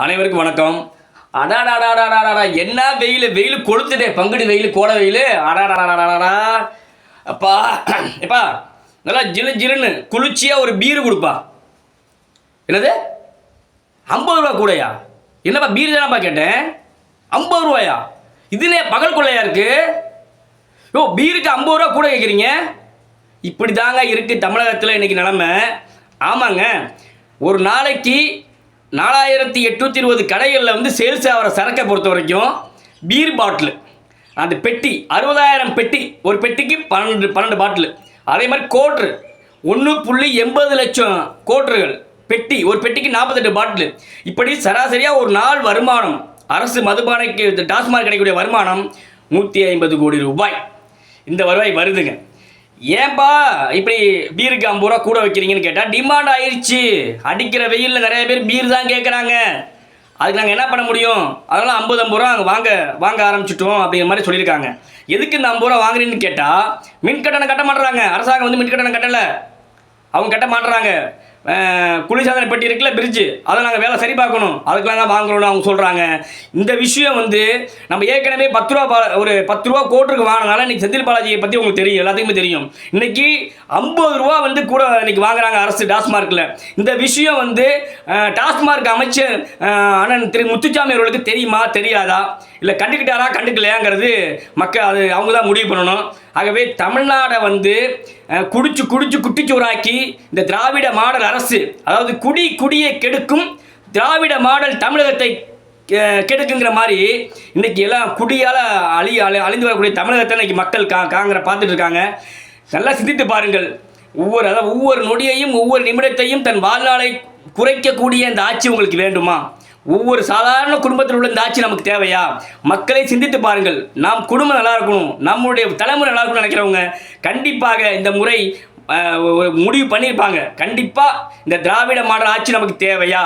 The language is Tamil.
அனைவருக்கும் வணக்கம். அடாடாடாடாடாடா என்ன வெயில் வெயில் கொளுத்துட்டே, பங்குடி வெயில், கோடை வெயில். அடாடாடாடாடா அப்பா எப்பா நல்லா ஜிலு ஜிலுன்னு குளிர்ச்சியாக ஒரு பீரு கொடுப்பா. என்னது 50 ரூபா கூடயா? என்னப்பா பீரு தானப்பா கேட்டேன், 50 ரூபாயா? இதுலே பகல் கொள்ளையா இருக்கு. பீருக்கு 50 ரூபா கூட கேட்குறீங்க. இப்படி தாங்க இருக்குது தமிழகத்தில் இன்றைக்கி நிலமை. ஆமாங்க, ஒரு நாளைக்கு 4820 கடைகளில் வந்து சேல்ஸ் ஆகிற சரக்கை பொறுத்த வரைக்கும் பீர் பாட்டில், அந்த பெட்டி 60,000 பெட்டி, ஒரு பெட்டிக்கு 12 பாட்டில். அதே மாதிரி கோட்ரு 1.80 லட்சம் கோட்ருகள் பெட்டி, ஒரு பெட்டிக்கு 48 பாட்டில். இப்படி சராசரியாக ஒரு நாள் வருமானம், அரசு மதுபானைக்கு டாஸ்மாக் கிடைக்கக்கூடிய வருமானம் 150 கோடி ரூபாய். இந்த வருவாய் வருதுங்க. ஏன்பா இப்படி பீருக்கு 50 ரூபா கூட வைக்கிறீங்கன்னு கேட்டால், டிமாண்ட் ஆயிடுச்சு. அடிக்கிற வெயிலில் நிறைய பேர் பீர் தான் கேட்குறாங்க. அதுக்கு நாங்கள் என்ன பண்ண முடியும்? அதனால் 50 ரூபா அங்கே வாங்க ஆரம்பிச்சிட்டோம் அப்படிங்கிற மாதிரி சொல்லியிருக்காங்க. எதுக்கு இந்த 50 ரூபா வாங்குறீங்கன்னு கேட்டால், மின் கட்டணம் கட்ட மாட்டுறாங்க. அரசாங்கம் வந்து மின் கட்டணம் கட்டலை, அவங்க கட்ட மாட்டுறாங்க. குளிர்சாதன பெட்டி இருக்குல்ல, பிரிட்ஜு, அதை நாங்கள் வேலை சரி பார்க்கணும், அதுக்கெலாம் தான் வாங்கணும்னு அவங்க சொல்கிறாங்க. இந்த விஷயம் வந்து நம்ம ஏற்கனவே 10 ரூபா ஒரு 10 ரூபா கோட்டுருக்கு வாங்கினால இன்றைக்கி செந்தில் பாலாஜியை பற்றி உங்களுக்கு தெரியும், எல்லாத்துக்குமே தெரியும். இன்றைக்கி 50 ரூபா வந்து கூட இன்றைக்கி வாங்குறாங்க அரசு டாஸ்மார்க்கில். இந்த விஷயம் வந்து டாஸ்மார்க் அமைச்சர் அண்ணன் திரு முத்துசாமி அவர்களுக்கு தெரியுமா தெரியாதா, இல்லை கண்டுக்கிட்டாரா கண்டுக்கலையாங்கிறது மக்கள் அது அவங்க தான் முடிவு பண்ணணும். ஆகவே தமிழ்நாடை வந்து குடிச்சு குட்டிச்சோறாக்கி இந்த திராவிட மாடல் அரசு, அதாவது குடியை கெடுக்கும் திராவிட மாடல் தமிழகத்தை கெடுக்குங்கிற மாதிரி இன்றைக்கி எல்லாம் குடியால் அழிந்து வரக்கூடிய தமிழகத்தை இன்றைக்கி மக்கள் பார்த்துட்டு இருக்காங்க. நல்லா சிந்தித்து பாருங்கள். ஒவ்வொரு நொடியையும் ஒவ்வொரு நிமிடத்தையும் தன் வாழ்நாளை குறைக்கக்கூடிய இந்த ஆட்சி உங்களுக்கு வேண்டுமா? ஒவ்வொரு சாதாரண குடும்பத்தில் உள்ள இந்த ஆட்சி நமக்கு தேவையா? மக்களை சிந்தித்து பாருங்கள். நாம் குடும்பம் நல்லா இருக்கணும், நம்முடைய தலைமுறை நல்லா இருக்கணும்னு நினைக்கிறவங்க கண்டிப்பாக இந்த முறை முடிவு பண்ணியிருப்பாங்க. கண்டிப்பாக இந்த திராவிட மாடல் ஆட்சி நமக்கு தேவையா?